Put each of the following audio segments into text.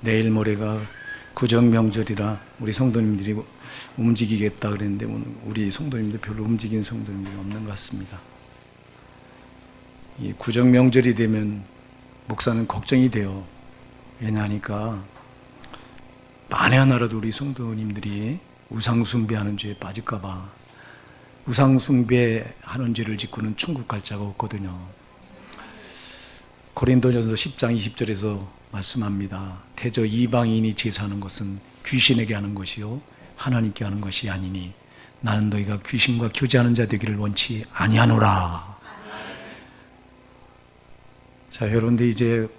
내일 모레가 구정 명절이라 우리 성도님들이 움직이겠다 그랬는데 오늘 우리 성도님들 별로 움직이는 성도님들이 없는 것 같습니다. 이 구정 명절이 되면 목사는 걱정이 돼요. 왜냐하니까 만에 하나라도 우리 성도님들이 우상숭배하는 죄에 빠질까봐. 우상숭배하는 죄를 짓고는 천국 갈 자가 없거든요. 고린도전서 10장 20절에서 말씀합니다. 대저 이방인이 제사하는 것은 귀신에게 하는 것이요 하나님께 하는 것이 아니니 나는 너희가 귀신과 교제하는 자 되기를 원치 아니하노라. 자, 여러분들 이제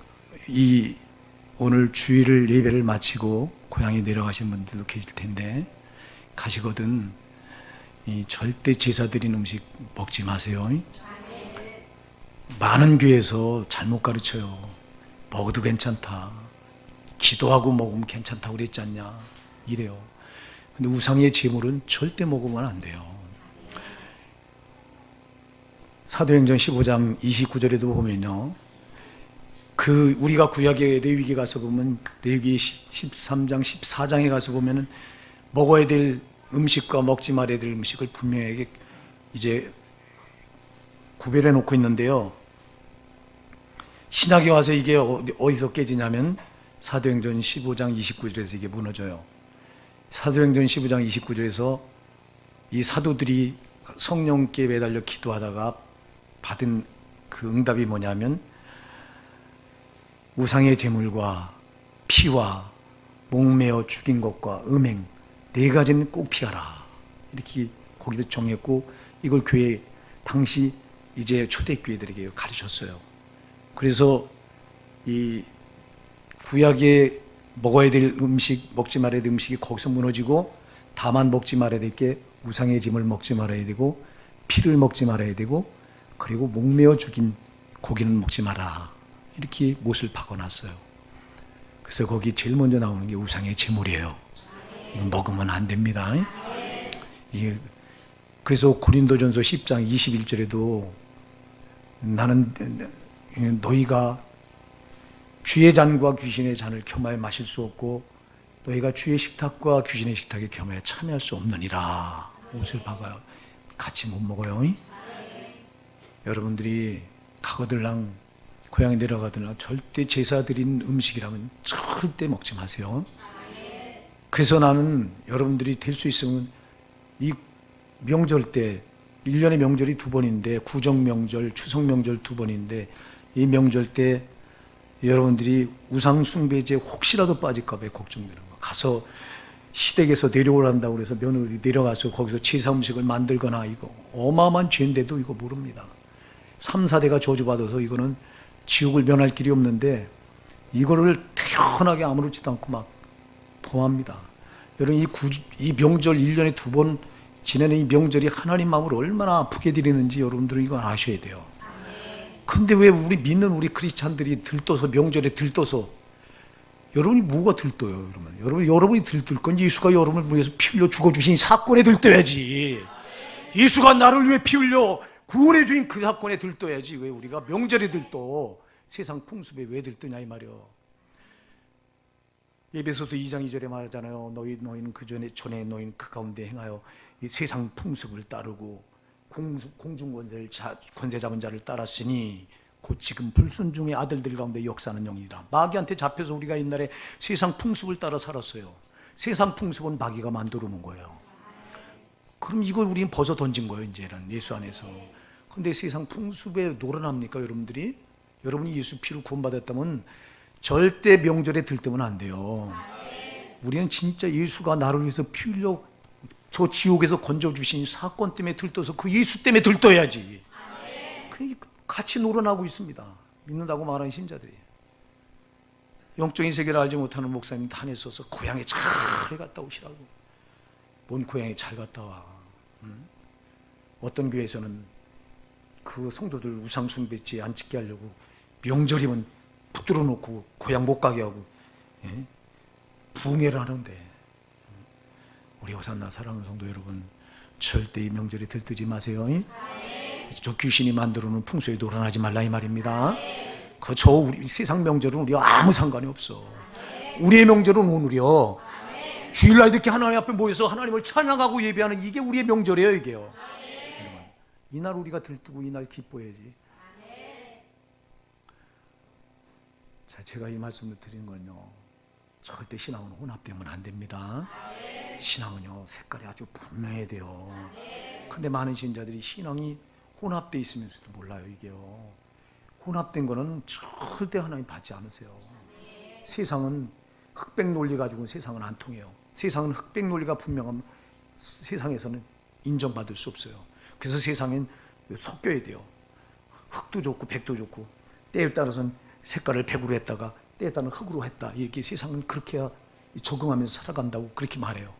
이 오늘 주일 예배를 마치고 고향에 내려가신 분들도 계실 텐데 가시거든 이 절대 제사 드린 음식 먹지 마세요. 많은 교회에서 잘못 가르쳐요. 먹어도 괜찮다. 기도하고 먹으면 괜찮다고 그랬지 않냐 이래요. 근데 우상의 제물은 절대 먹으면 안 돼요. 사도행전 15장 29절에도 보면요, 그 우리가 구약의 레위기 가서 보면 레위기 13장 14장에 가서 보면은 먹어야 될 음식과 먹지 말아야 될 음식을 분명하게 이제 구별해 놓고 있는데요, 신약에 와서 이게 어디서 깨지냐면 사도행전 15장 29절에서 이게 무너져요. 사도행전 15장 29절에서 이 사도들이 성령께 매달려 기도하다가 받은 그 응답이 뭐냐면 우상의 제물과 피와 목매어 죽인 것과 음행 네 가지는 꼭 피하라, 이렇게 거기도 정했고 이걸 교회 당시 이제 초대교회들에게 가르쳤어요. 그래서 이 구약에 먹어야 될 음식, 먹지 말아야 될 음식이 거기서 무너지고, 다만 먹지 말아야 될 게 우상의 짐을 먹지 말아야 되고 피를 먹지 말아야 되고 그리고 목매어 죽인 고기는 먹지 마라, 이렇게 못을 박아놨어요. 그래서 거기 제일 먼저 나오는 게 우상의 제물이에요. 이거 먹으면 안 됩니다. 이게 그래서 고린도전서 10장 21절에도 나는 너희가 주의 잔과 귀신의 잔을 겸하여 마실 수 없고 너희가 주의 식탁과 귀신의 식탁에 겸하여 참여할 수 없느니라. 옷을 박아요. 같이 못 먹어요. 여러분들이 가거들랑 고향에 내려가더라 절대 제사 드린 음식이라면 절대 먹지 마세요. 그래서 나는 여러분들이 될 수 있으면 이 명절 때 1년에 명절이 두 번인데 구정 명절, 추석 명절 두 번인데 이 명절 때 여러분들이 우상 숭배죄 혹시라도 빠질까 봐 걱정되는 거. 가서 시댁에서 내려오란다고 그래서 며느리 내려가서 거기서 제사 음식을 만들거나 이거 어마어마한 죄인데도 이거 모릅니다. 3, 4대가 저주받아서 이거는 지옥을 면할 길이 없는데 이거를 태연하게 아무렇지도 않고 막 범합니다. 여러분 이 명절 1년에 두 번 지내는 이 명절이 하나님 마음을 얼마나 아프게 드리는지 여러분들은 이거 아셔야 돼요. 근데 왜 우리 믿는 우리 크리스찬들이 들떠서 명절에 들떠서, 여러분이 뭐가 들떠요? 여러분이 들뜰 건 예수가 여러분을 위해서 피 흘려 죽어주신 사건에 들떠야지. 예수가 나를 위해 피 흘려 구원해 주신 그 사건에 들떠야지. 왜 우리가 명절에 들떠 세상 풍습에 왜 들떠냐 이 말이요. 에베소서 2장 2절에 말하잖아요. 너희는 그 전에 너희는 그 가운데 행하여 이 세상 풍습을 따르고 공중 권세 잡은 자를 따랐으니 곧 지금 불순종의 아들들 가운데 역사하는 영이라. 마귀한테 잡혀서 우리가 옛날에 세상 풍습을 따라 살았어요. 세상 풍습은 마귀가 만들어 놓은 거예요. 그럼 이걸 우리는 벗어 던진 거예요. 이제는 예수 안에서. 근데 세상 풍습에 노련합니까 여러분들이? 여러분이 예수 피로 구원받았다면 절대 명절에 들뜨면 안 돼요. 우리는 진짜 예수가 나를 위해서 피 흘려 저 지옥에서 건져주신 사건 때문에 들떠서 그 예수 때문에 들떠야지. 같이 노련하고 있습니다. 믿는다고 말하는 신자들이. 영적인 세계를 알지 못하는 목사님 단에 써서 고향에 잘 갔다 오시라고. 뭔 고향에 잘 갔다 와. 어떤 교회에서는 그 성도들 우상숭배죄 안 찍게 하려고 명절이면 붙들어 놓고 고향 못 가게 하고 부흥회를 하는데, 우리 호산나 사랑하는 성도 여러분, 절대 이 명절에 들뜨지 마세요. 저 귀신이 만들어 놓은 풍수에 노란하지 말라 이 말입니다. 우리 세상 명절은 우리와 아무 상관이 없어. 우리의 명절은 오늘이요. 주일날 이렇게 하나님 앞에 모여서 하나님을 찬양하고 예배하는 이게 우리의 명절이에요, 이게요. 여러분, 이날 우리가 들뜨고 이날 기뻐해야지. 자, 제가 이 말씀을 드리는 건요, 절대 신앙은 혼합되면 안 됩니다. 신앙은요, 색깔이 아주 분명해야 돼요. 근데 많은 신자들이 신앙이 혼합되어 있으면서도 몰라요, 이게요. 혼합된 거는 절대 하나님 받지 않으세요. 세상은 흑백 논리 가지고는 세상은 안 통해요. 세상은 흑백 논리가 분명하면 세상에서는 인정받을 수 없어요. 그래서 세상엔 섞여야 돼요. 흑도 좋고 백도 좋고, 때에 따라서는 색깔을 백으로 했다가 때에 따라서는 흑으로 했다. 이렇게 세상은 그렇게 해야 적응하면서 살아간다고 그렇게 말해요.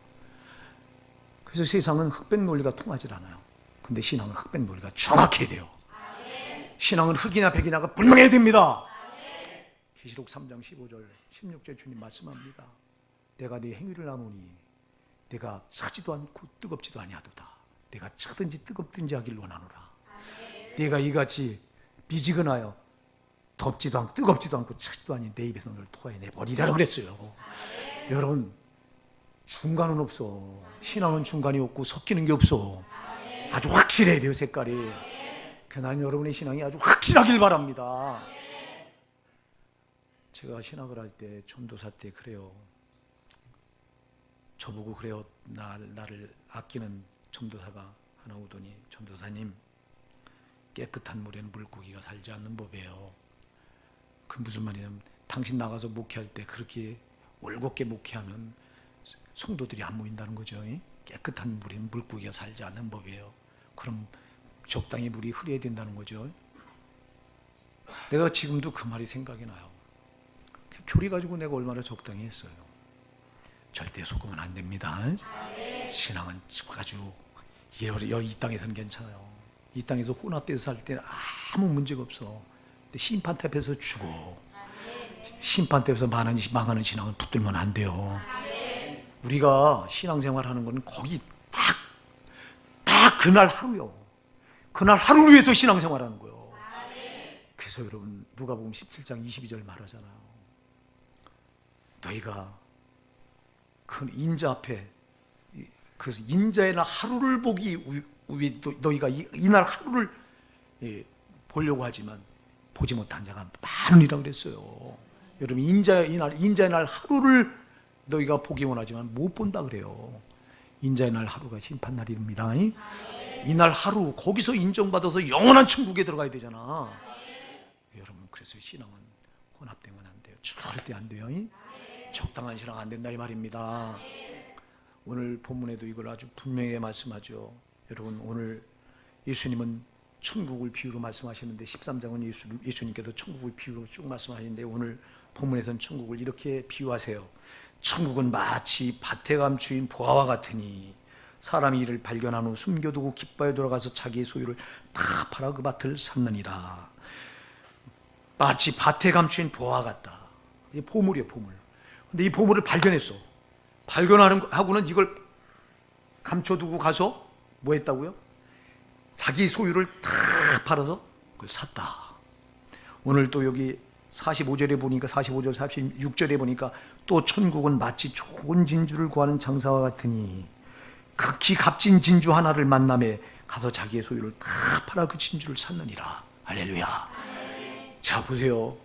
그래서 세상은 흑백 논리가 통하지 않아요. 근데 신앙은 흑백 논리가 정확해야 돼요. 신앙은 흑이나 백이나가 분명해야 됩니다. 계시록 3장 15절 16절 주님 말씀합니다. 내가 네 행위를 아노니 내가 차지도 않고 뜨겁지도 아니하도다. 내가 차든지 뜨겁든지 하길 원하노라. 내가 이같이 미지근하여 덥지도 않고 뜨겁지도 않고 차지도 아닌 내 입에서 너를 토해내버리라 그랬어요. 여러분, 중간은 없어. 신앙은 중간이 없고 섞이는 게 없어. 아주 확실해야 돼요, 색깔이. 그난 여러분의 신앙이 아주 확실하길 바랍니다. 제가 신학을 할 때 전도사 때 그래요. 저보고 그래요. 나를 아끼는 전도사가 하나 오더니, 전도사님, 깨끗한 물에는 물고기가 살지 않는 법이에요. 그 무슨 말이냐면, 당신 나가서 목회할 때 그렇게 올곧게 목회하면 성도들이 안 모인다는 거죠. 깨끗한 물에는 물고기가 살지 않는 법이에요. 그럼 적당히 물이 흐려야 된다는 거죠. 내가 지금도 그 말이 생각이 나요. 교리 가지고 내가 얼마나 적당히 했어요. 절대 속으면 안 됩니다. 신앙은 아주 이 땅에서는 괜찮아요. 이 땅에서 혼합돼서 살 때는 아무 문제가 없어. 근데 심판대 앞에서 죽어. 심판대 앞에서 망하는 신앙은 붙들면 안 돼요. 우리가 신앙생활하는 건 거기 딱 그날 하루요. 그날 하루를 위해서 신앙생활하는 거예요. 그래서 여러분, 누가복음 17장 22절 말하잖아요. 너희가 그 인자 앞에, 그 인자의 날 하루를 보기 위해 너희가 이날 하루를 보려고 하지만 보지 못한 자가 많으리라 그랬어요. 여러분, 인자의 날 하루를 너희가 보기 원하지만 못 본다 그래요. 인자의 날 하루가 심판날입니다. 이날 하루 거기서 인정받아서 영원한 천국에 들어가야 되잖아. 여러분, 그래서 신앙은 혼합되면 안 돼요. 절대 안 돼요. 적당한 신앙 안 된다 이 말입니다. 오늘 본문에도 이걸 아주 분명히 말씀하죠. 여러분, 오늘 예수님은 천국을 비유로 말씀하시는데 13장은 예수님께서 천국을 비유로 쭉 말씀하시는데 오늘 본문에서는 천국을 이렇게 비유하세요. 천국은 마치 밭에 감추인 보화와 같으니 사람이 이를 발견한 후 숨겨두고 깃바에 돌아가서 자기의 소유를 다 팔아 그 밭을 샀느니라. 마치 밭에 감추인 보화 같다. 이게 보물이에요, 보물. 근데 이 보물을 발견했어. 발견하고는 이걸 감춰두고 가서 뭐 했다고요? 자기 소유를 다 팔아서 그걸 샀다. 오늘 또 여기 45절에 보니까 45절 46절에 보니까 또 천국은 마치 좋은 진주를 구하는 장사와 같으니 극히 값진 진주 하나를 만남에 가서 자기의 소유를 다 팔아 그 진주를 샀느니라. 할렐루야. 자, 보세요.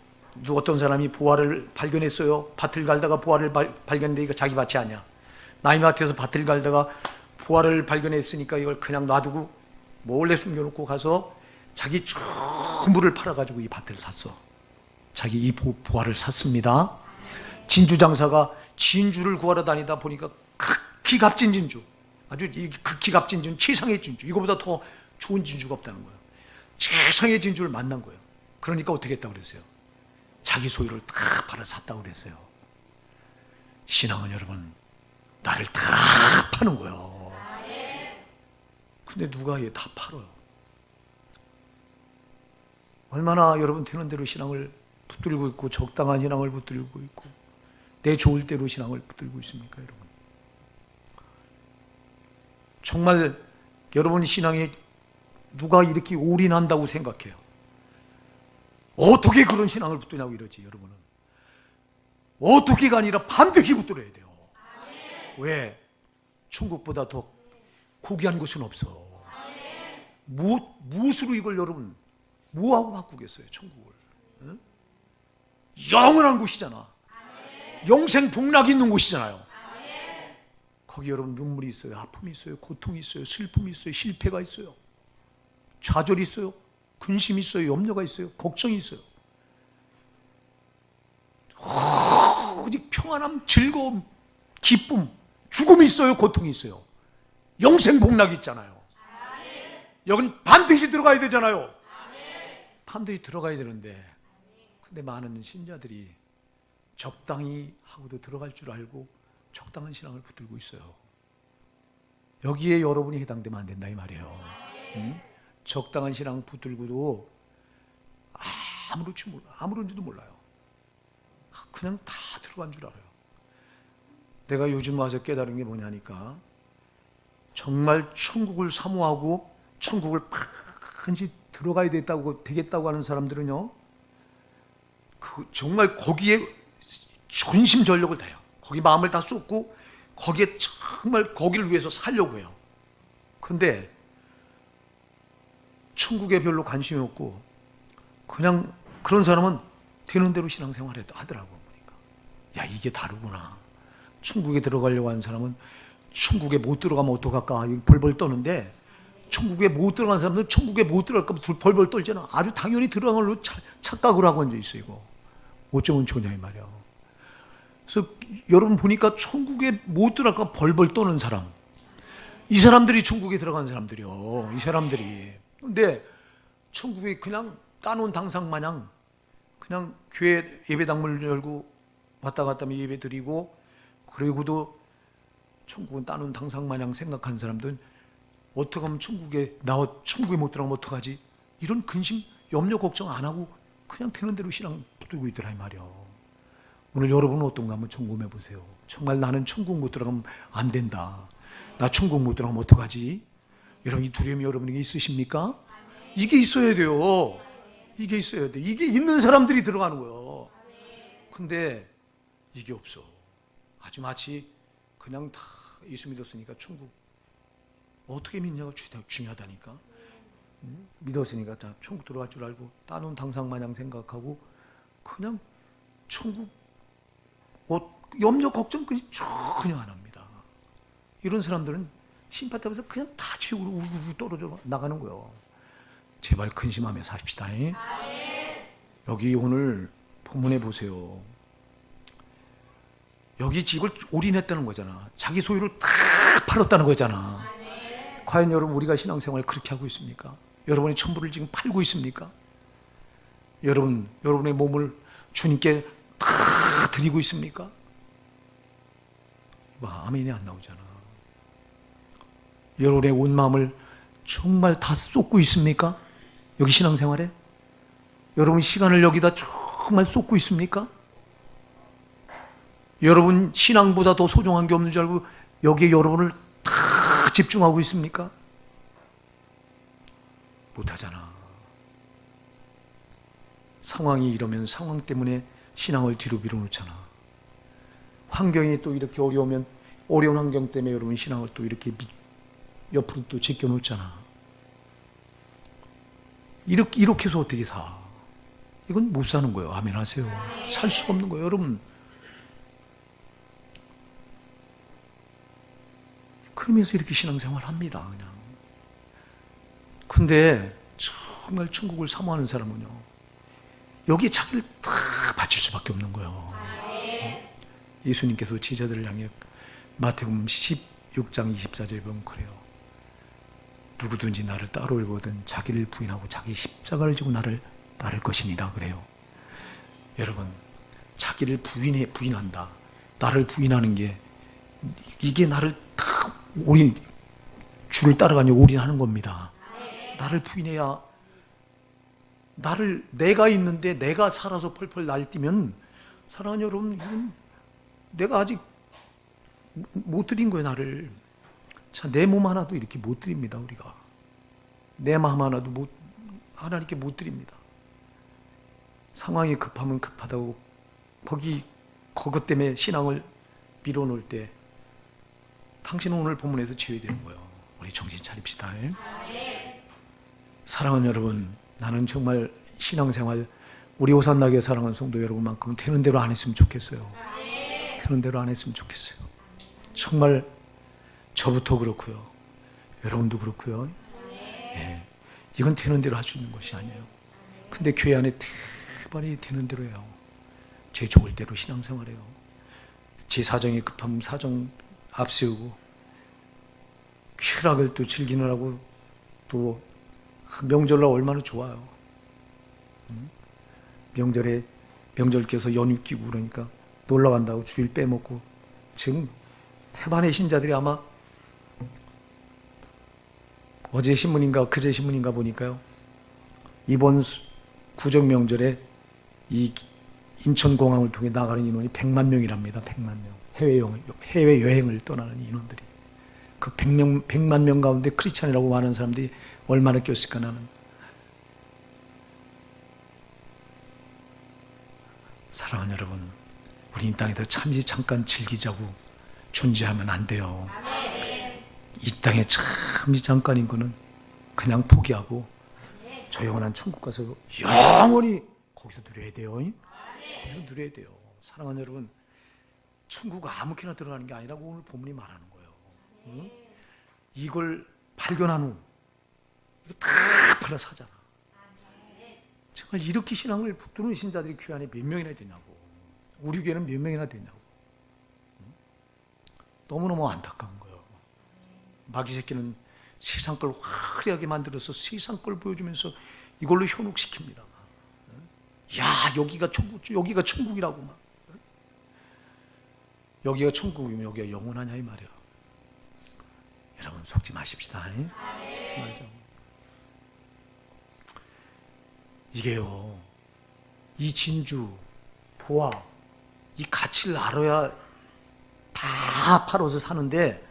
어떤 사람이 보화를 발견했어요. 밭을 갈다가 보화를 발견했는데 이거 자기 밭이 아니야. 나이마트에서 밭을 갈다가 보화를 발견했으니까 이걸 그냥 놔두고 몰래 숨겨놓고 가서 자기 전부를 팔아가지고 이 밭을 샀어. 자기 이 보화를 샀습니다. 진주 장사가 진주를 구하러 다니다 보니까 극히 값진 진주, 아주 극히 값진 진주, 최상의 진주, 이거보다 더 좋은 진주가 없다는 거예요. 최상의 진주를 만난 거예요. 그러니까 어떻게 했다고 그랬어요? 자기 소유를 다 팔아 샀다고 그랬어요. 신앙은 여러분, 나를 다 파는 거예요. 근데 누가 얘 다 팔아요? 얼마나 여러분 되는 대로 신앙을 붙들고 있고 적당한 신앙을 붙들고 있고 내 좋을 대로 신앙을 붙들고 있습니까, 여러분? 정말 여러분 신앙에 누가 이렇게 올인한다고 생각해요? 어떻게 그런 신앙을 붙드냐고 이러지, 여러분은. 어떻게가 아니라 반드시 붙들어야 돼요. 왜? 천국보다 더 고귀한 것은 없어. 무엇으로 이걸 여러분 뭐하고 바꾸겠어요? 천국을. 응? 영원한 곳이잖아. 영생 복락이 있는 곳이잖아요. 거기 여러분 눈물이 있어요. 아픔이 있어요. 고통이 있어요. 슬픔이 있어요. 실패가 있어요. 좌절이 있어요. 근심이 있어요. 염려가 있어요. 걱정이 있어요. 오직 평안함, 즐거움, 기쁨, 죽음이 있어요. 고통이 있어요. 영생 복락이 있잖아요. 여긴 반드시 들어가야 되잖아요. 반드시 들어가야 되는데, 근데 많은 신자들이 적당히 하고도 들어갈 줄 알고 적당한 신앙을 붙들고 있어요. 여기에 여러분이 해당되면 안 된다 이 말이에요. 응? 적당한 신앙 붙들고도 아무런지도 몰라요. 그냥 다 들어간 줄 알아요. 내가 요즘 와서 깨달은 게 뭐냐니까, 정말 천국을 사모하고 천국을 반드시 들어가야 되겠다고 하는 사람들은요, 정말 거기에 전심전력을 다해요. 거기 마음을 다 쏟고 거기에 정말 거기를 위해서 살려고 해요. 근데 천국에 별로 관심이 없고 그냥 그런 사람은 되는 대로 신앙생활 하더라고. 보니까 야, 이게 다르구나. 천국에 들어가려고 하는 사람은 천국에 못 들어가면 어떡할까 벌벌 떠는데, 천국에 못 들어간 사람들은 천국에 못 들어갈까 벌벌 떨잖아. 아주 당연히 들어간 걸로 착각을 하고 앉아 있어. 이거 어쩌면 좋냐 이 말이야. 그래서 여러분 보니까 천국에 못 들어갈까 벌벌 떠는 사람, 이 사람들이 천국에 들어간 사람들이요. 이 사람들이. 근데 천국에 그냥 따놓은 당상 마냥 그냥 교회 예배당문을 열고 왔다 갔다 하면 예배 드리고, 그리고도 천국은 따놓은 당상 마냥 생각한 사람들은 어떻게 하면 천국에 못 들어가면 어떡하지? 이런 근심, 염려, 걱정 안 하고 그냥 되는 대로 신앙 붙들고 있더라 이 말이야. 오늘 여러분은 어떤가 한번 점검해 보세요. 정말 나는 천국 못 들어가면 안 된다. 나 천국 못 들어가면 어떡하지? 여러분, 이 두려움이 여러분에게 있으십니까? 이게 있어야 돼요. 이게 있어야 돼. 이게 있는 사람들이 들어가는 거예요. 근데 이게 없어. 아주 마치 그냥 다 예수 믿었으니까 천국 어떻게 믿냐가 중요하다니까. 믿었으니까 다 천국 들어갈 줄 알고 따놓은 당상 마냥 생각하고 그냥 천국 염려 걱정까지 전혀 안 합니다. 이런 사람들은 심파탑에서 그냥 다 지옥으로 우르르 떨어져 나가는 거예요. 제발 근심하며 사십시다. 여기 오늘 본문에 보세요. 여기 집을 올인했다는 거잖아. 자기 소유를 다 팔았다는 거잖아. 과연 여러분, 우리가 신앙생활 그렇게 하고 있습니까? 여러분의 천부를 지금 팔고 있습니까? 여러분의 몸을 주님께 다 드리고 있습니까? 아멘이 안 나오잖아. 여러분의 온 마음을 정말 다 쏟고 있습니까? 여기 신앙생활에? 여러분 시간을 여기다 정말 쏟고 있습니까? 여러분 신앙보다 더 소중한 게 없는 줄 알고 여기에 여러분을 다 집중하고 있습니까? 못하잖아. 상황이 이러면 상황 때문에 신앙을 뒤로 밀어놓잖아. 환경이 또 이렇게 어려우면 어려운 환경 때문에 여러분 신앙을 또 이렇게 옆으로 또 제껴놓잖아. 이렇게 해서 어떻게 사? 이건 못 사는 거예요. 아멘 하세요. 살 수가 없는 거예요. 여러분, 그러면서 이렇게 신앙생활 합니다. 그냥. 근데 정말 천국을 사모하는 사람은요, 여기에 자기를 다 바칠 수밖에 없는 거예요. 예수님께서 제자들을 향해 마태복음 16장 24절에 보면 그래요. 누구든지 나를 따르려거든 자기를 부인하고 자기 십자가를 지고 나를 따를 것이니라 그래요. 여러분, 자기를 부인한다. 나를 부인하는 게, 이게 나를 다 주를 따라가니 올인하는 겁니다. 나를 부인해야, 내가 있는데 내가 살아서 펄펄 날뛰면, 사랑하는 여러분, 이건 내가 아직 못 드린 거예요, 나를. 자, 내 몸 하나도 이렇게 못 드립니다, 우리가. 내 마음 하나도 하나님께 못 드립니다. 상황이 급하면 급하다고 거기 그것 때문에 신앙을 밀어놓을 때 당신은 오늘 본문에서 지어야 되는 거예요. 우리 정신 차립시다. 사랑하는 여러분, 나는 정말 신앙생활 우리 오산나게 사랑하는 성도 여러분만큼은 되는 대로 안 했으면 좋겠어요. 되는 대로 안 했으면 좋겠어요. 정말 저부터 그렇고요. 여러분도 그렇고요. 예. 이건 되는 대로 할 수 있는 것이 아니에요. 근데 교회 안에 대반이 되는 대로 해요. 제 좋을 대로 신앙생활해요. 제 사정이 급하면 사정 앞세우고 쾌락을 또 즐기느라고 또 명절날 얼마나 좋아요. 명절에 명절께서 연휴 끼고 그러니까 놀러 간다고 주일 빼먹고 지금 태반의 신자들이 아마 어제 신문인가 그제 신문인가 보니까요. 이번 구정 명절에 이 인천공항을 통해 나가는 인원이 100만 명이랍니다. 100만 명. 해외여행을 떠나는 인원들이. 그 100만 명 가운데 크리스찬이라고 말하는 사람들이 얼마나 꼈을까 나는. 사랑하는 여러분, 우리 이 땅에서 잠깐 즐기자고 존재하면 안 돼요. 이 땅에 잠깐인 거는 그냥 포기하고 조용한 천국 가서 영원히 거기서 누려야 돼요. 거기서 누려야 돼요. 사랑하는 여러분, 천국 아무렇게나 들어가는 게 아니라고 오늘 본문이 말하는 거예요. 응? 이걸 발견한 후 이거 다 팔아서 하잖아. 정말 이렇게 신앙을 붙드는 신자들이 교회 안에 몇 명이나 되냐고. 우리 교회는 몇 명이나 되냐고. 너무너무 안타까운 거예요. 마귀 새끼는 세상 걸 화려하게 만들어서 세상 걸 보여주면서 이걸로 현혹시킵니다. 야, 여기가 천국이라고 막. 여기가 천국이면 여기가 영원하냐 이 말이야. 여러분 속지 마십시다. 속지 말자. 이게요, 이 진주, 보화, 이 가치를 알아야 다 팔아서 사는데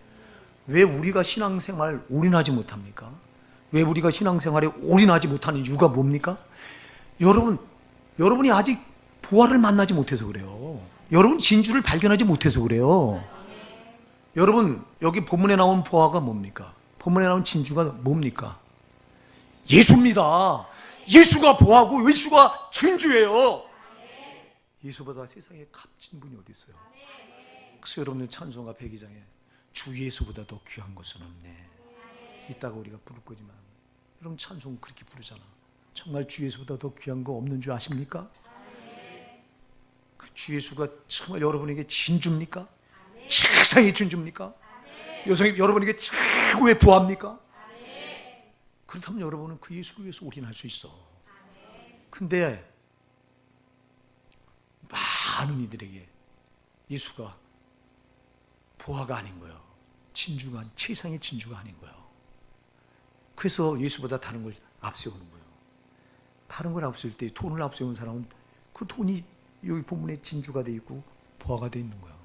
왜 우리가 신앙생활 올인하지 못합니까? 왜 우리가 신앙생활에 올인하지 못하는 이유가 뭡니까? 여러분이 아직 보화를 만나지 못해서 그래요. 여러분 진주를 발견하지 못해서 그래요. 여러분 여기 본문에 나온 보화가 뭡니까? 본문에 나온 진주가 뭡니까? 예수입니다. 예수가 보화고 예수가 진주예요. 예수보다 세상에 값진 분이 어디 있어요? 그래서 여러분들 찬송가 백이장에 주 예수보다 더 귀한 것은 없네. 이따가 우리가 부를 거지만 여러분 찬송 그렇게 부르잖아. 정말 주 예수보다 더 귀한 거 없는 줄 아십니까? 그 주 예수가 정말 여러분에게 진주입니까? 최상의 진주입니까? 여러분에게 최고의 보화입니까? 그렇다면 여러분은 그 예수를 위해서 올인할 수 있어. 근데 많은 이들에게 예수가 보화가 아닌 거예요. 진주가, 최상의 진주가 아닌 거예요. 그래서 예수보다 다른 걸 앞세우는 거예요. 다른 걸 앞세울 때 돈을 앞세우는 사람은 그 돈이 여기 본문에 진주가 돼 있고 보화가 돼 있는 거예요.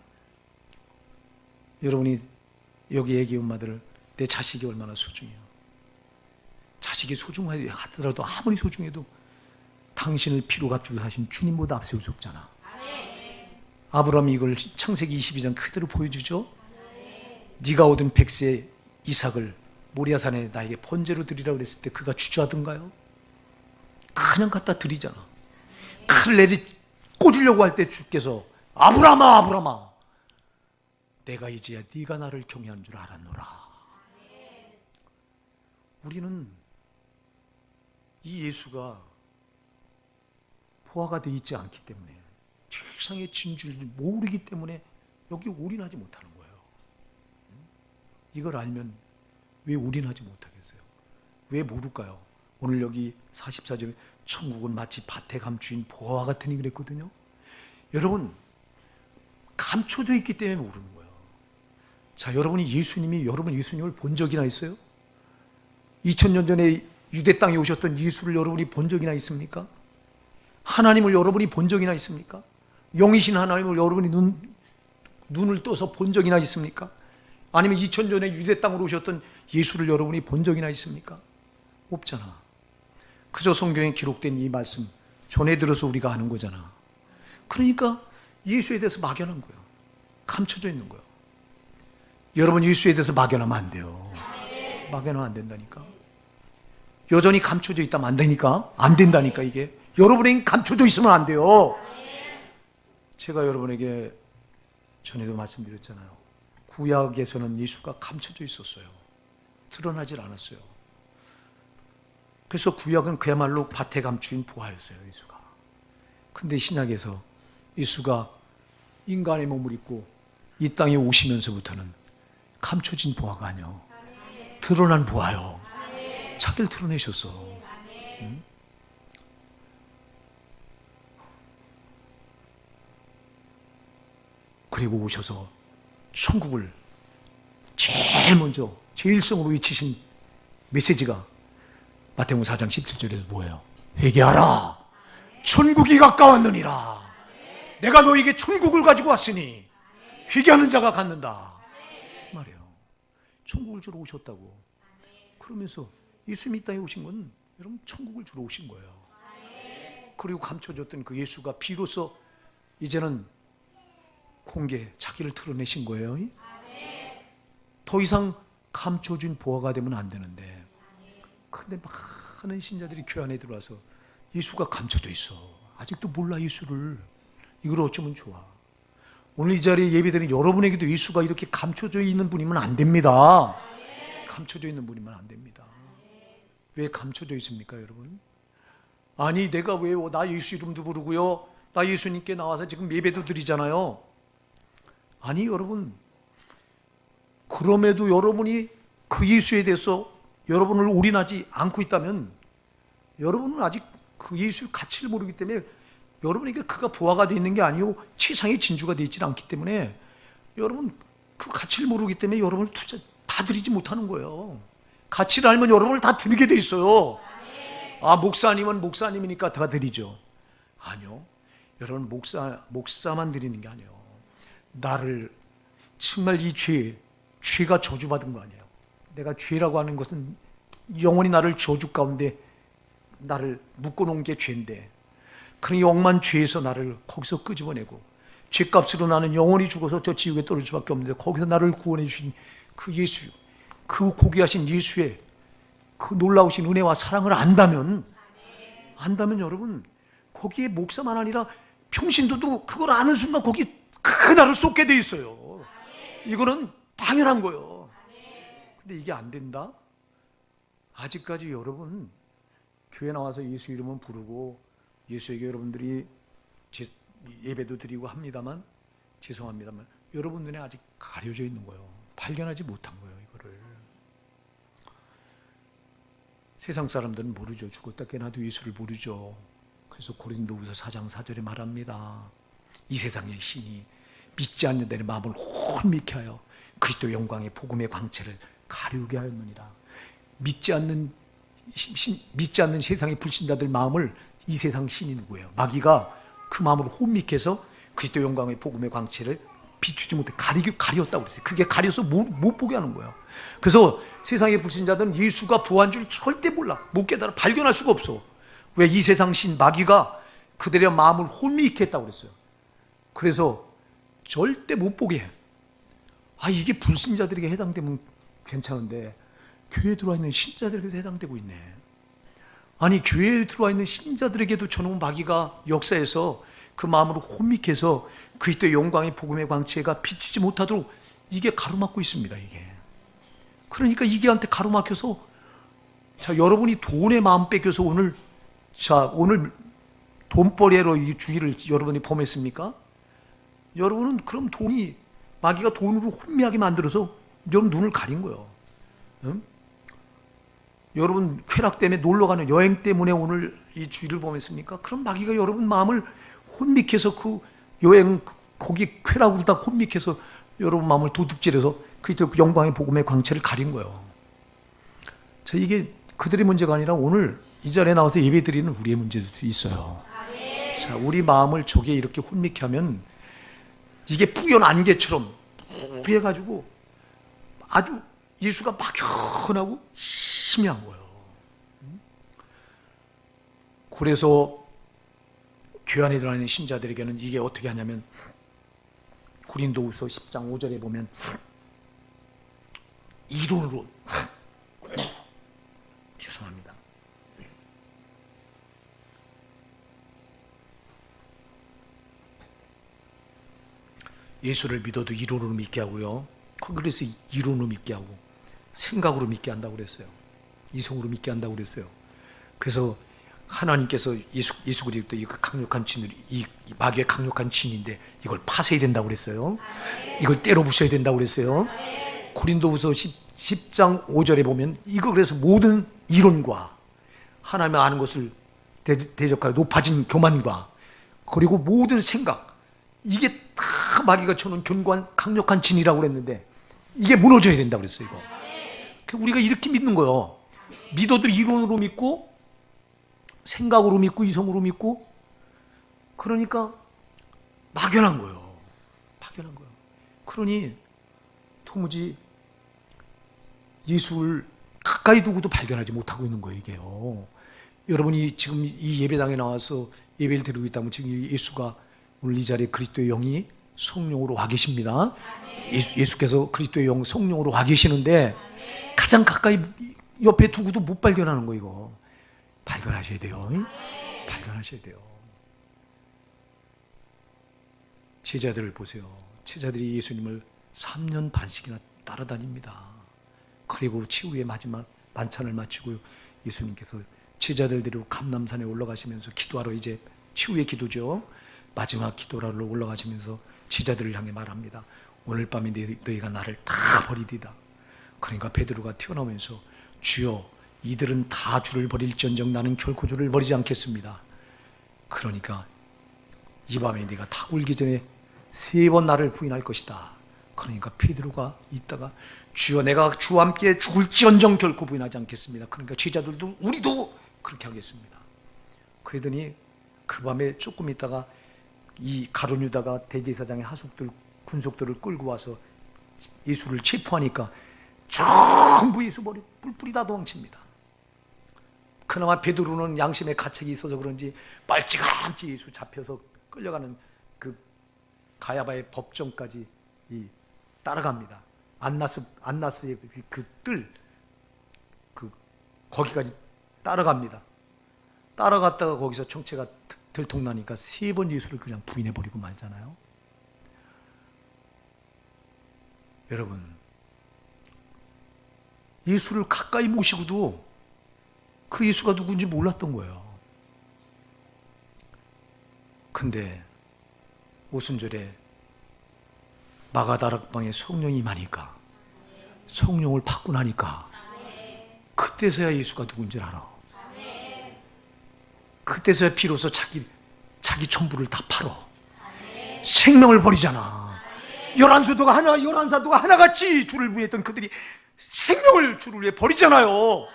여러분이 여기 애기 엄마들 내 자식이 얼마나 소중해요. 자식이 소중하더라도 아무리 소중해도 당신을 피로 값주고 사신 주님보다 앞세울 수 없잖아. 아브라함이 이걸 창세기 22장 그대로 보여주죠. 네가 얻은 100세 이삭을 모리아산에 나에게 번제로 드리라고 그랬을 때 그가 주저하던가요? 그냥 갖다 드리잖아. 칼을 꽂으려고 할 때 주께서 아브라함아 내가 이제야 네가 나를 경외하는 줄 알았노라. 우리는 이 예수가 보화가 되어 있지 않기 때문에 최상의 진주를 모르기 때문에 여기 올인하지 못하는 거예요. 이걸 알면 왜 올인하지 못하겠어요? 왜 모를까요? 오늘 여기 44절에 천국은 마치 밭에 감추인 보화 같으니 그랬거든요. 여러분 감춰져 있기 때문에 모르는 거예요. 자, 여러분 예수님을 본 적이나 있어요? 2000년 전에 유대 땅에 오셨던 예수를 여러분이 본 적이나 있습니까? 하나님을 여러분이 본 적이나 있습니까? 영이신 하나님을 여러분이 눈을 떠서 본 적이나 있습니까? 아니면 2000년 전에 유대 땅으로 오셨던 예수를 여러분이 본 적이나 있습니까? 없잖아. 그저 성경에 기록된 이 말씀 전해 들어서 우리가 아는 거잖아. 그러니까 예수에 대해서 막연한 거예요. 감춰져 있는 거예요. 여러분 예수에 대해서 막연하면 안 돼요. 막연하면 안 된다니까. 여전히 감춰져 있다면 안 되니까. 안 된다니까 이게. 여러분에게 감춰져 있으면 안 돼요. 제가 여러분에게 전에도 말씀드렸잖아요. 구약에서는 예수가 감춰져 있었어요. 드러나질 않았어요. 그래서 구약은 그야말로 밭에 감추인 보화였어요. 예수가. 근데 신약에서 예수가 인간의 몸을 입고 이 땅에 오시면서부터는 감춰진 보화가 아니요, 드러난 보화요. 자기를 드러내셨어. 응? 그리고 오셔서 천국을 제일 먼저 제일성으로 외치신 메시지가 마태복음 4장 17절에서 뭐예요? 회개하라, 천국이 가까웠느니라. 내가 너에게 천국을 가지고 왔으니 회개하는 자가 갖는다 말이에요. 천국을 주러 오셨다고. 그러면서 예수님이 이 땅에 오신 건 여러분 천국을 주러 오신 거예요. 그리고 감춰졌던 그 예수가 비로소 이제는 공개, 자기를 드러내신 거예요. 더 이상 감춰진 보화가 되면 안 되는데, 그런데 많은 신자들이 교회 안에 들어와서 예수가 감춰져 있어. 아직도 몰라 예수를. 이걸 어쩌면 좋아. 오늘 이 자리에 예배드린 여러분에게도 예수가 이렇게 감춰져 있는 분이면 안 됩니다. 감춰져 있는 분이면 안 됩니다. 왜 감춰져 있습니까, 여러분? 아니 내가 왜 나 예수 이름도 부르고요, 나 예수님께 나와서 지금 예배도 드리잖아요. 아니 여러분, 그럼에도 여러분이 그 예수에 대해서 여러분을 올인하지 않고 있다면 여러분은 아직 그 예수의 가치를 모르기 때문에, 여러분에게 그가 보화가 되어 있는 게 아니고 최상의 진주가 되어 있지 않기 때문에 여러분 그 가치를 모르기 때문에 여러분을 투자 다 드리지 못하는 거예요. 가치를 알면 여러분을 다 드리게 돼 있어요. 아, 목사님은 목사님이니까 다 드리죠. 아니요. 여러분 목사만 드리는 게 아니에요. 나를 정말 이 죄가 저주받은 거 아니에요. 내가 죄라고 하는 것은 영원히 나를 저주 가운데 나를 묶어놓은 게 죄인데, 그런 영만 죄에서 나를 거기서 끄집어내고 죄값으로 나는 영원히 죽어서 저 지옥에 떨어질 수밖에 없는데 거기서 나를 구원해 주신 그 예수, 그 고귀하신 예수의 그 놀라우신 은혜와 사랑을 안다면 여러분 거기에 목사만 아니라 평신도도 그걸 아는 순간 거기 그 나를 쏟게 돼 있어요. 이거는 당연한 거예요. 근데 이게 안 된다? 아직까지 여러분 교회 나와서 예수 이름은 부르고 예수에게 여러분들이 예배도 드리고 합니다만, 죄송합니다만 여러분 눈에 아직 가려져 있는 거예요. 발견하지 못한 거예요. 이거를 세상 사람들은 모르죠. 죽었다 깨어나도 예수를 모르죠. 그래서 고린도후서 4장 4절에 말합니다. 이 세상의 신이 믿지 않는 데는 마음을 혼미케 하여 그리스도 영광의 복음의 광채를 가리우게 하였느니라. 믿지 않는 세상의 불신자들 마음을 이 세상 신이 누구예요? 마귀가 그 마음을 혼미케 해서 그리스도 영광의 복음의 광채를 비추지 못해 가리었다고 그랬어요. 그게 가려서 못 보게 하는 거예요. 그래서 세상의 불신자들은 예수가 부활한 줄 절대 몰라. 못 깨달아. 발견할 수가 없어. 왜? 이 세상 신 마귀가 그들의 마음을 혼미케 했다고 그랬어요. 그래서 절대 못 보게 해. 아, 이게 불신자들에게 해당되면 괜찮은데 교회에 들어와 있는 신자들에게도 해당되고 있네. 아니, 교회에 들어와 있는 신자들에게도 저놈 마귀가 역사에서 그 마음으로 혼미케 해서 그리스도의 영광의 복음의 광채가 비치지 못하도록 이게 가로막고 있습니다. 이게. 그러니까 이게한테 가로막혀서, 자, 여러분이 돈에 마음 뺏겨서 오늘 돈벌이로 이 주의를 여러분이 범했습니까? 여러분은 그럼 마귀가 돈으로 혼미하게 만들어서 여러분 눈을 가린 거예요. 응? 여러분 쾌락 때문에 놀러가는 여행 때문에 오늘 이 주의를 범했습니까? 그럼 마귀가 여러분 마음을 혼미케 해서 그 여행 거기 쾌락으로 다 혼미케 해서 여러분 마음을 도둑질해서 그리스도 영광의 복음의 광채를 가린 거예요. 자, 이게 그들의 문제가 아니라 오늘 이 자리에 나와서 예배 드리는 우리의 문제도 있어요. 자, 우리 마음을 저게 이렇게 혼미케 하면 이게 뿌연 안개처럼 해가지고 아주 예수가 막연하고 희미한 거예요. 그래서 교회 안에 들어있는 신자들에게는 이게 어떻게 하냐면 고린도후서 10장 5절에 보면 이론으로 죄송합니다. 예수를 믿어도 이론으로 믿게 하고요. 그래서 이론으로 믿게 하고 생각으로 믿게 한다고 그랬어요. 이성으로 믿게 한다고 그랬어요. 그래서 하나님께서 예수 그리스도 이 강력한 진을 이 마귀의 강력한 진인데 이걸 파쇄해야 된다고 그랬어요. 이걸 때려 부셔야 된다고 그랬어요. 고린도후서 10장 5절에 보면 이거 그래서 모든 이론과 하나님을 아는 것을 대적하여 높아진 교만과 그리고 모든 생각 이게 다 마귀가 쳐놓은 견고한 강력한 진이라고 그랬는데 이게 무너져야 된다고 그랬어요. 이거 우리가 이렇게 믿는 거예요. 믿어도 이론으로 믿고 생각으로 믿고 이성으로 믿고 그러니까 막연한 거예요. 막연한 거예요. 그러니 도무지 예수를 가까이 두고도 발견하지 못하고 있는 거예요. 이게요. 여러분이 지금 이 예배당에 나와서 예배를 드리고 있다면 지금 예수가 오늘 이 자리에 그리스도의 영이 성령으로 와 계십니다. 예수께서 그리스도의 영 성령으로 와 계시는데 가장 가까이 옆에 두고도 못 발견하는 거 이거 발견하셔야 돼요. 발견하셔야 돼요. 제자들을 보세요. 제자들이 예수님을 3년 반씩이나 따라다닙니다. 그리고 치유의 마지막 만찬을 마치고 예수님께서 제자들 데리고 감람산에 올라가시면서 기도하러 이제 치유의 기도죠. 마지막 기도하러 올라가시면서 제자들을 향해 말합니다. 오늘 밤에 너희가 나를 다 버리리다. 그러니까 베드로가 튀어나오면서 주여 이들은 다 주를 버릴지언정 나는 결코 주를 버리지 않겠습니다. 그러니까 이 밤에 네가 다 울기 전에 3번 나를 부인할 것이다. 그러니까 베드로가 있다가 주여 내가 주와 함께 죽을지언정 결코 부인하지 않겠습니다. 그러니까 제자들도 우리도 그렇게 하겠습니다. 그러더니 그 밤에 조금 있다가 이 가룟 유다가 대제사장의 하숙들 군속들을 끌고 와서 예수를 체포하니까 전부 예수 머리 뿔뿔이 다 도망칩니다. 그나마 베드로는 양심의 가책이 있어서 그런지 빨찌감치 예수 잡혀서 끌려가는 그 가야바의 법정까지 따라갑니다. 안나스의 그 뜰 거기까지 따라갑니다. 따라갔다가 거기서 정체가 들통나니까 3번 예수를 그냥 부인해버리고 말잖아요. 여러분, 예수를 가까이 모시고도 그 예수가 누군지 몰랐던 거예요. 근데 오순절에 마가다락방에 성령이 임하니까 성령을 받고 나니까 그때서야 예수가 누군지 알아. 그때서야 비로소 자기 천부를 다 팔어 생명을 버리잖아. 11사도가 하나같이 주를 위했던 그들이 생명을 주를 위해 버리잖아요.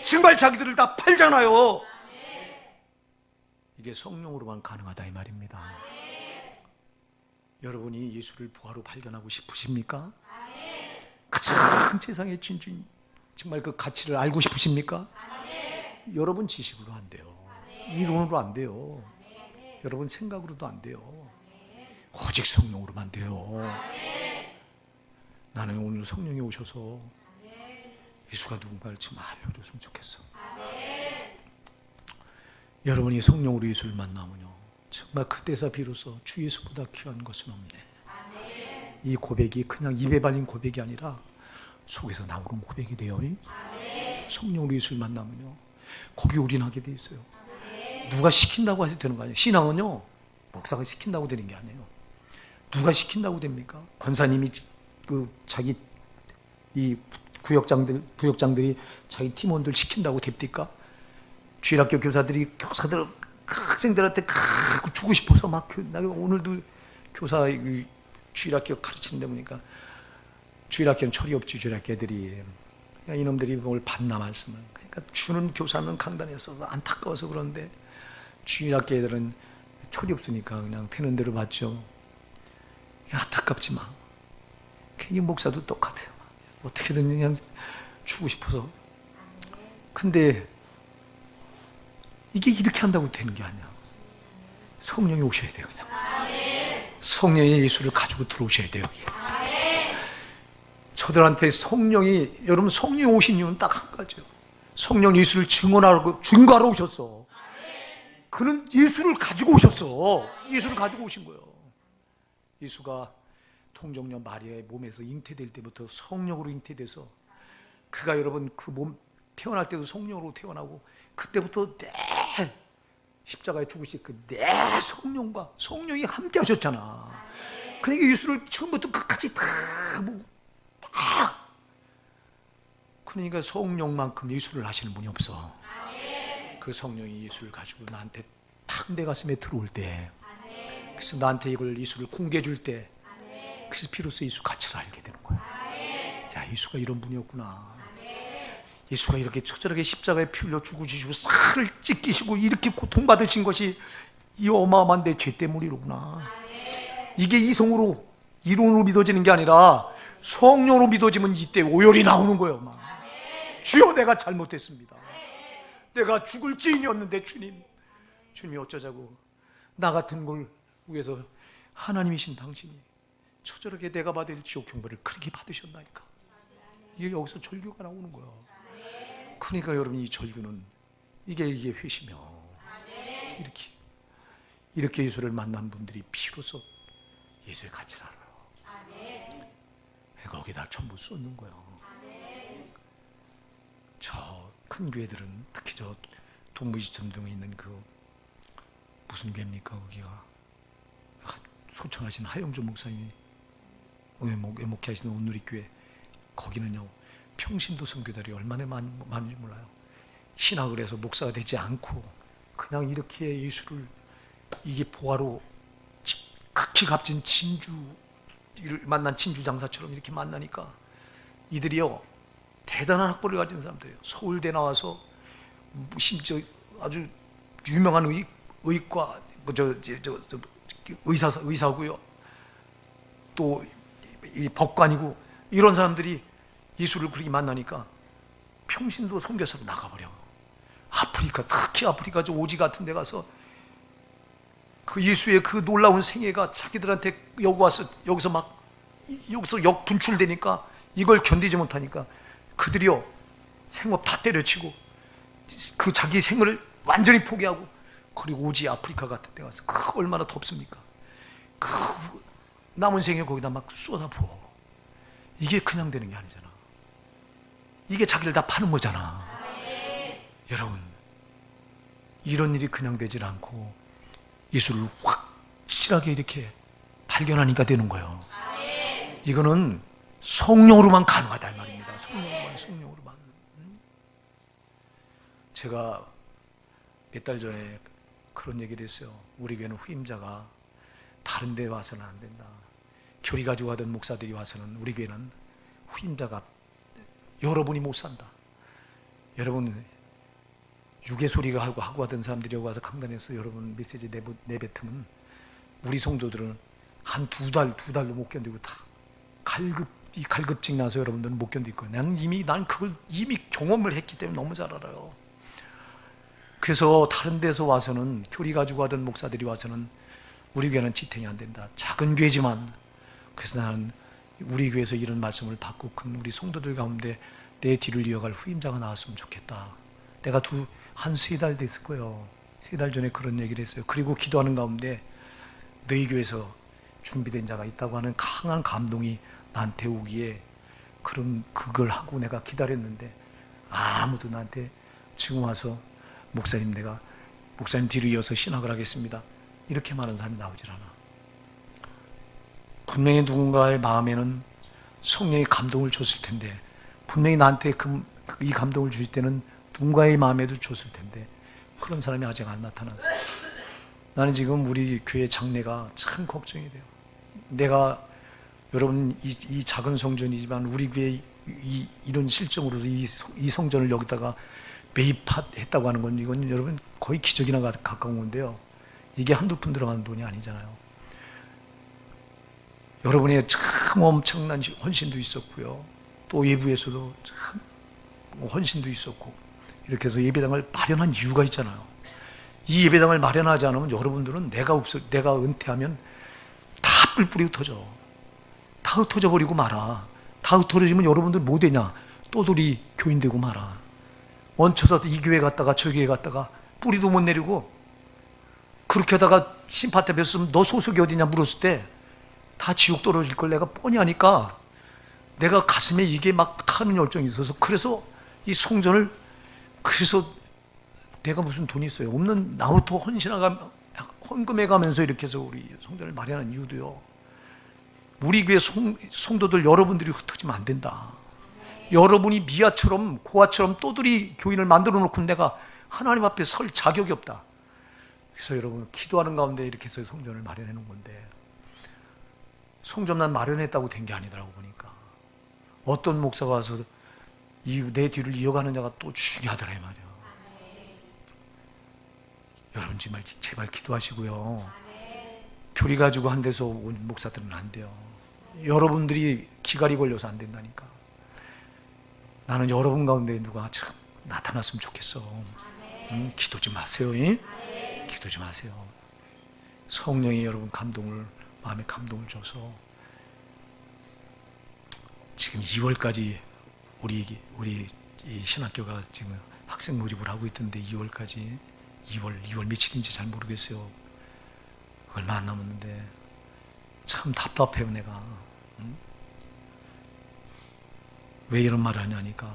정말 자기들을 다 팔잖아요. 이게 성령으로만 가능하다 이 말입니다. 여러분이 예수를 부활로 발견하고 싶으십니까? 가장 세상의 진주인 정말 그 가치를 알고 싶으십니까? 여러분 지식으로 안 돼요. 이론으로 안 돼요. 여러분 생각으로도 안 돼요. 오직 성령으로만 돼요. 나는 오늘 성령이 오셔서 예수가 누군가를 좀 알려줬으면 좋겠어. 여러분이 성령으로 예수를 만나면요 정말 그때서 비로소 주 예수보다 귀한 것은 없네. 이 고백이 그냥 입에 발린 고백이 아니라 속에서 나오는 고백이 돼요. 성령으로 예수를 만나면요 거기 올인하게 돼 있어요. 누가 시킨다고 해서 되는 거 아니에요. 신앙은요 목사가 시킨다고 되는 게 아니에요. 누가 시킨다고 됩니까? 권사님이 자기 이 부역장들이 자기 팀원들 시킨다고 됩니까? 주일학교 교사들 학생들한테 주고 싶어서 막 오늘도 교사 주일학교 가르치는데 보니까 주일학교는 철이 없지. 주일학교 애들이 이놈들이 뭘 받나 말씀을. 그러니까 주는 교사는 강단에서 안타까워서 그런데 주일학교 애들은 철이 없으니까 그냥 되는 대로 받죠. 안타깝지만 이 목사도 똑같아요. 어떻게든 그냥 주고 싶어서. 근데 이게 이렇게 한다고 되는 게 아니야. 성령이 오셔야 돼요. 그냥 성령의 예수를 가지고 들어오셔야 돼요. 여기. 저들한테 성령이, 여러분 성령이 오신 이유는 딱 한 가지예요. 성령 예수를 증거하러 오셨어. 그는 예수를 가지고 오셨어. 예수를 가지고 오신 거예요. 예수가 통정녀 마리아의 몸에서 잉태될 때부터 성령으로 잉태돼서, 그가 여러분 그 몸 태어날 때도 성령으로 태어나고, 그때부터 내 십자가에 죽으실 그 내 성령과 성령이 함께 하셨잖아. 그러니까 예수를 처음부터 끝까지 그러니까 성령만큼 예수를 하시는 분이 없어. 그 성령이 예수를 가지고 나한테 탁 내 가슴에 들어올 때, 그래서 나한테 이걸 예수를 공개해 줄 때, 그래서 비로소 예수 가치를 알게 되는 거야. 야, 예수가 이런 분이었구나. 예수가 이렇게 처절하게 십자가에 피 흘려 죽으시고 살을 찢기시고 이렇게 고통받으신 것이 이 어마어마한 내 죄 때문이로구나. 이게 이성으로, 이론으로 믿어지는 게 아니라 성령으로 믿어지면 이때 오열이 나오는 거예요. 막. 주여, 내가 잘못했습니다. 내가 죽을 죄인이었는데 주님이 어쩌자고 나 같은 걸 위해서 하나님이신 당신이 처절하게 내가 받을 지옥 형벌을 그렇게 받으셨나니까. 이게 여기서 절규가 나오는 거예요. 그러니까 여러분, 이 절규는 이게 회시며, 이렇게 예수를 만난 분들이 비로소 예수의 가치를 알아요. 거기다 전부 쏟는 거예요. 저 큰 교회들은, 특히 저 동부지천동에 있는 그 무슨 교회입니까? 거기가 소천하신 하영조 목사님이 목회하시는 온누리교회, 거기는요 평신도 선교들이 얼마나 많은지 몰라요. 신학을 해서 목사가 되지 않고 그냥 이렇게 예수를, 이게 보화로 극히 값진 진주를 만난 진주 장사처럼 이렇게 만나니까 이들이요 대단한 학벌을 가진 사람들이에요. 서울대 나와서 심지어 아주 유명한 의과 의사고요. 또 이 법관이고, 이런 사람들이 예수를 그렇게 만나니까 평신도 선교사로 나가버려. 아프리카, 특히 아프리카 저 오지 같은 데 가서 그 예수의 그 놀라운 생애가 자기들한테 여기서 역 분출되니까 이걸 견디지 못하니까 그들이요 생업 다 때려치고 그 자기 생을 완전히 포기하고, 그리고 오지 아프리카 같은 데 가서 그 얼마나 덥습니까? 그 남은 생애 거기다 막 쏟아부어. 이게 그냥 되는 게 아니잖아. 이게 자기를 다 파는 거잖아. 여러분, 이런 일이 그냥 되질 않고 예수를 확실하게 이렇게 발견하니까 되는 거예요. 이거는 성령으로만 가능하다 이 말입니다. 성령으로만. 제가 몇 달 전에 그런 얘기를 했어요. 우리 교회는 후임자가 다른 데 와서는 안 된다. 교리 가지고 하던 목사들이 와서는 우리 교회는 후임자가 여러분이 못 산다. 여러분, 유괴소리가 하고 하던 사람들이 와서 강단에서 여러분 메시지 내뱉으면 우리 성도들은 한 두 달도 못 견디고 다 갈급증 나서 여러분들은 못 견딜 거예요. 난 그걸 이미 경험을 했기 때문에 너무 잘 알아요. 그래서 다른 데서 와서는, 교리 가지고 하던 목사들이 와서는 우리 교회는 지탱이 안 된다. 작은 교회지만. 그래서 나는 우리 교회에서 이런 말씀을 받고 큰 우리 성도들 가운데 내 뒤를 이어갈 후임자가 나왔으면 좋겠다. 내가 한 3달 됐을 거예요. 3달 전에 그런 얘기를 했어요. 그리고 기도하는 가운데 너희 교회에서 준비된 자가 있다고 하는 강한 감동이 나한테 오기에 그걸 하고 내가 기다렸는데 아무도 나한테 지금 와서 목사님 뒤로 이어서 신학을 하겠습니다. 이렇게 말하는 사람이 나오질 않아. 분명히 누군가의 마음에는 성령이 감동을 줬을 텐데, 분명히 나한테 이 감동을 주실 때는 누군가의 마음에도 줬을 텐데 그런 사람이 아직 안 나타났어요. 나는 지금 우리 교회 장래가 참 걱정이 돼요. 내가 여러분 이 작은 성전이지만 우리 교회 이런 실정으로서 이 성전을 여기다가 매입했다고 하는 건 이건 여러분 거의 기적이나 가까운 건데요. 이게 한두 푼 들어가는 돈이 아니잖아요. 여러분의 참 엄청난 헌신도 있었고요. 또 외부에서도 참 헌신도 있었고, 이렇게 해서 예배당을 마련한 이유가 있잖아요. 이 예배당을 마련하지 않으면 여러분들은 내가 은퇴하면 다 뿔뿔이 흩어져. 다 흩어져 버리고 말아. 다 흩어지면 여러분들 뭐 되냐? 또돌이 교인 되고 말아. 얹혀서 이 교회 갔다가 저 교회 갔다가 뿌리도 못 내리고, 그렇게 하다가 심파태 뵀으면 너 소속이 어디냐 물었을 때 다 지옥 떨어질 걸 내가 뻔히 아니까 내가 가슴에 이게 막 타는 열정이 있어서, 그래서 이 성전을, 그래서 내가 무슨 돈이 있어요? 없는 나부터 헌금해 가면서 이렇게 해서 우리 성전을 마련한 이유도요, 우리 교회 성도들 여러분들이 흩어지면 안 된다. 여러분이 미아처럼 고아처럼 또들이 교인을 만들어 놓고 내가 하나님 앞에 설 자격이 없다. 그래서 여러분 기도하는 가운데 이렇게 해서 성전을 마련해 놓은 건데, 성전만 마련했다고 된 게 아니더라고 보니까. 어떤 목사가 와서 내 뒤를 이어가는 자가 또 중요하더라 이 말이야. 여러분 제발 기도하시고요. 교리 가지고 한 데서 온 목사들은 안 돼요. 여러분들이 기갈이 걸려서 안 된다니까. 나는 여러분 가운데 누가 참 나타났으면 좋겠어. 기도 좀 하세요. 기도 좀 하세요. 성령이 여러분 마음에 감동을 줘서 지금 2월까지 우리 이 신학교가 지금 학생 모집을 하고 있던데 2월까지 2월 며칠인지 잘 모르겠어요. 얼마 안 남았는데 참 답답해요 내가. 왜 이런 말을 하냐니까,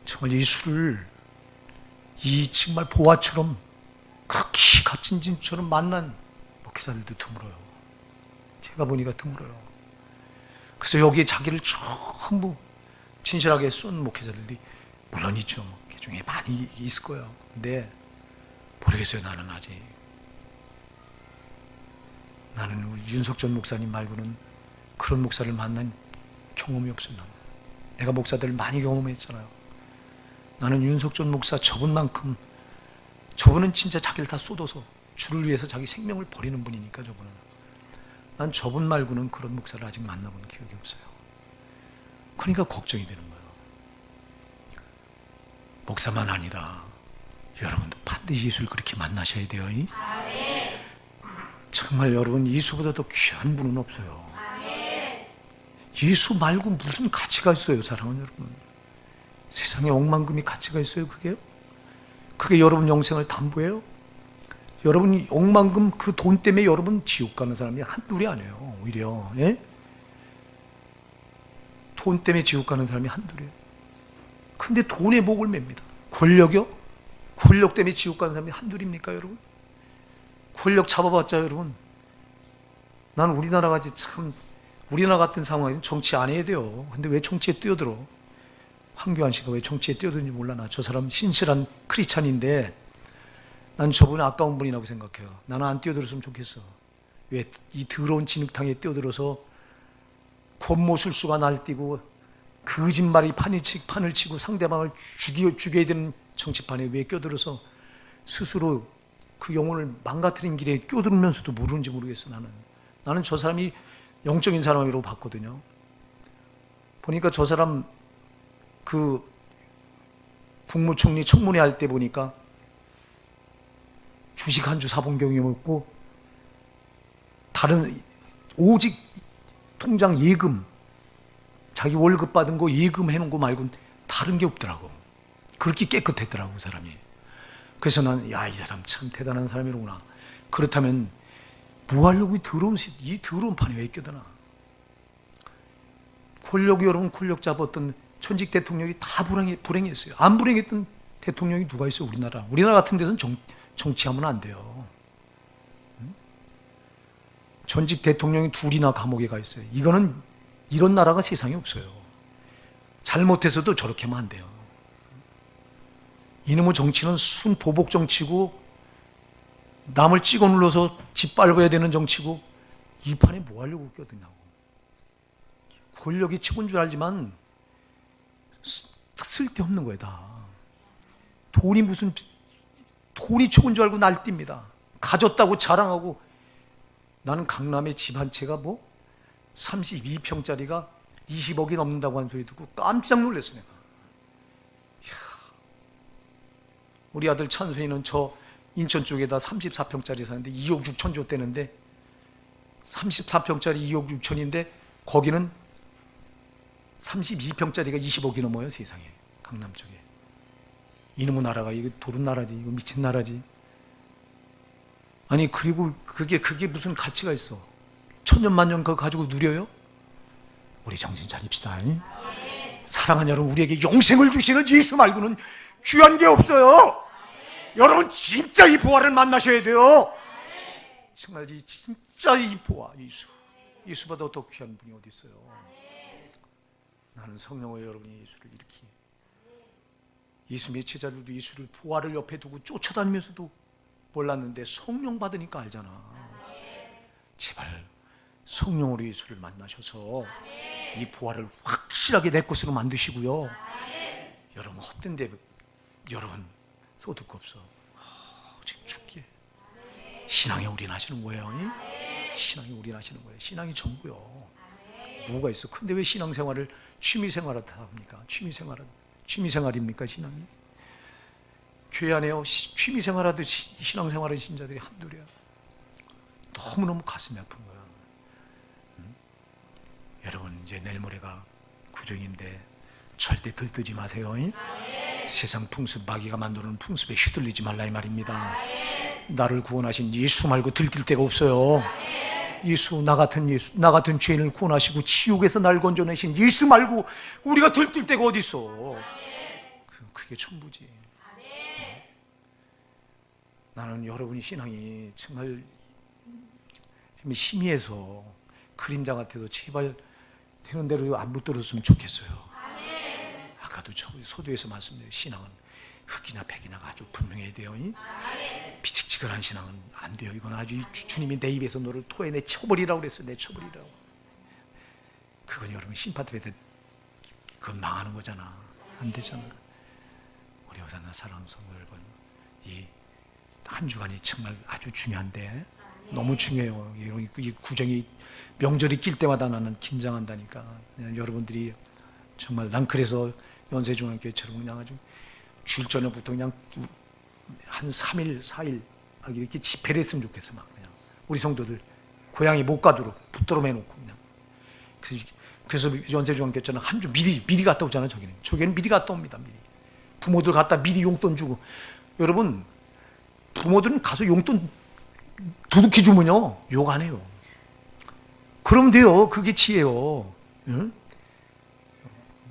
정말 예수를 이 정말 보화처럼 극히 값진 진처럼 만난 목회자들도 드물어요. 제가 보니까 드물어요. 그래서 여기에 자기를 전부 진실하게 쏜 목회자들이 물론 있죠. 그 중에 많이 있을 거예요. 근데 모르겠어요. 나는 우리 윤석전 목사님 말고는 그런 목사를 만난 경험이 없어요. 내가 목사들을 많이 경험했잖아요. 나는 윤석전 목사 저분만큼, 저분은 진짜 자기를 다 쏟아서 주를 위해서 자기 생명을 버리는 분이니까 저분은. 난 저분 말고는 그런 목사를 아직 만나본 기억이 없어요. 그러니까 걱정이 되는 거예요. 목사만 아니라 여러분도 반드시 예수를 그렇게 만나셔야 돼요. 정말 여러분 예수보다 더 귀한 분은 없어요. 예수 말고 무슨 가치가 있어요, 사랑하는 여러분. 세상에 억만금이 가치가 있어요, 그게요? 그게 여러분 영생을 담보해요? 여러분 억만금 그 돈 때문에 여러분 지옥 가는 사람이 한둘이 아니에요. 오히려 돈 때문에 지옥 가는 사람이 한둘이에요. 근데 돈에 목을 맵니다. 권력이요? 권력 때문에 지옥 가는 사람이 한둘입니까 여러분? 권력 잡아봤자 여러분, 나는 우리나라 같은 상황에서 정치 안 해야 돼요. 근데 왜 정치에 뛰어들어? 황교안 씨가 왜 정치에 뛰어드는지 몰라. 나 저 사람 신실한 크리스찬인데 난 저분은 아까운 분이라고 생각해요. 나는 안 뛰어들었으면 좋겠어. 왜 이 더러운 진흙탕에 뛰어들어서 권모술수가 날뛰고 거짓말이 판을 치고 상대방을 죽여야 되는 정치판에 왜 껴들어서 스스로 그 영혼을 망가뜨린 길에 껴들면서도 모르는지 모르겠어. 나는 저 사람이 영적인 사람이라고 봤거든요. 보니까 저 사람 그 국무총리 청문회 할 때 보니까 주식 한 주 사본 경험이 없고, 다른 오직 통장 예금, 자기 월급 받은 거 예금 해놓은 거 말고는 다른 게 없더라고. 그렇게 깨끗했더라고 사람이. 그래서 난 이 사람 참 대단한 사람이로구나. 그렇다면 뭐 하려고 이 더러운 판에 왜 껴드나. 권력이 여러분 권력 잡았던 전직 대통령이 다 불행했어요. 안 불행했던 대통령이 누가 있어요? 우리나라 같은 데서는 정치하면 안 돼요. 전직 대통령이 둘이나 감옥에 가 있어요. 이런 나라가 세상에 없어요. 잘못해서도 저렇게 하면 안 돼요. 이놈의 정치는 순 보복 정치고, 남을 찍어 눌러서 짓밟아야 되는 정치고, 이 판에 뭐 하려고 껴드냐고. 권력이 최고인 줄 알지만 쓸데없는 거예요 다. 돈이 최고인 줄 알고 날뜁니다. 가졌다고 자랑하고. 나는 강남에 집 한 채가 32평짜리가 20억이 넘는다고 한 소리 듣고 깜짝 놀랐어 내가. 우리 아들 찬순이는 저 인천 쪽에다 34평짜리 사는데 2억 6천 줬대는데, 34평짜리 2억 6천인데 거기는 32평짜리가 20억이 넘어요. 세상에. 강남 쪽에. 이놈의 나라가 이거 도른 나라지. 이거 미친 나라지. 아니 그리고 그게 무슨 가치가 있어. 천년만년 그거 가지고 누려요? 우리 정신 차립시다. 사랑하는 여러분, 우리에게 영생을 주시는 예수 말고는 귀한 게 없어요. 여러분 진짜 이 보화를 만나셔야 돼요. 정말 진짜 이 보화, 예수보다 더 귀한 분이 어디 있어요? 나는 성령으로 여러분이 예수를 이렇게, 예수님의 제자들도 예수를 보화를 옆에 두고 쫓아다니면서도 몰랐는데 성령 받으니까 알잖아. 제발 성령으로 예수를 만나셔서 이 보화를 확실하게 내 것으로 만드시고요. 여러분 헛된 데 여러분 쏟을 거 없어. 지금 죽게. 신앙에 올인하시는 거예요. 신앙에 올인하시는 거예요. 신앙이 전부요. 뭐가 있어? 근데 왜 신앙생활을 취미생활하다 합니까? 취미생활입니까 신앙이? 교회 안에요 취미생활하듯 신앙생활하는 신자들이 한둘이야. 너무너무 가슴이 아픈 거야. 여러분 이제 내일 모레가 구정인데 절대 들뜨지 마세요. 세상 풍습, 마귀가 만드는 풍습에 휘둘리지 말라 이 말입니다. 나를 구원하신 예수 말고 들뜰 데가 없어요. 예수, 나 같은 죄인을 구원하시고 지옥에서 날 건져내신 예수 말고 우리가 들뜰 데가 어디 있어? 그게 전부지. 나는 여러분이 신앙이 정말 희미해서 그림자 같아도 제발 되는 대로 안 붙들었으면 좋겠어요. 아까도 소두에서 말씀드린 신앙은 흙이나 백이나가 아주 분명해야 돼요. 비칙지근한 신앙은 안 돼요. 이건 아주 주님이 내 입에서 너를 토해내 쳐버리라고 그랬어요. 내 쳐버리라고. 그건 여러분 심판대 그건 망하는 거잖아. 안 되잖아. 우리 오사나 사랑하는 성도 여러분, 이 한 주간이 정말 아주 중요한데 너무 중요해요. 이 구정이 명절이 낄 때마다 나는 긴장한다니까. 여러분들이 정말 난 그래서 연세중앙교회처럼 그냥 아주 주일 저녁부터 그냥 한 3일, 4일 이렇게 집회를 했으면 좋겠어. 막 그냥 우리 성도들 고향에 못 가도록 붙들어 매놓고 그냥. 그래서 연세중앙교회처럼 한 주 미리 갔다 오잖아. 저기는 미리 갔다 옵니다. 미리. 부모들 갔다 미리 용돈 주고. 여러분 부모들은 가서 용돈 두둑히 주면요 욕 안 해요. 그러면 돼요. 그게 지혜요. 응?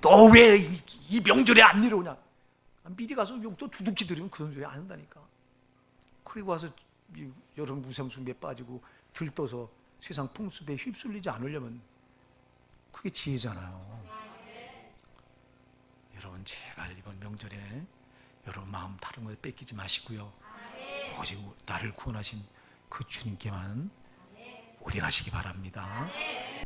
너 왜 이 명절에 안 내려오냐? 미리 가서 용돈 두둑히 드리면 그런 소리 안 한다니까. 그리고 와서 여러분 무상숭배에 빠지고 들떠서 세상 풍습에 휩쓸리지 않으려면 그게 지혜잖아요. 여러분 제발 이번 명절에 여러분 마음 다른 거에 뺏기지 마시고요. 오직 나를 구원하신 그 주님께만 올인하시기 바랍니다.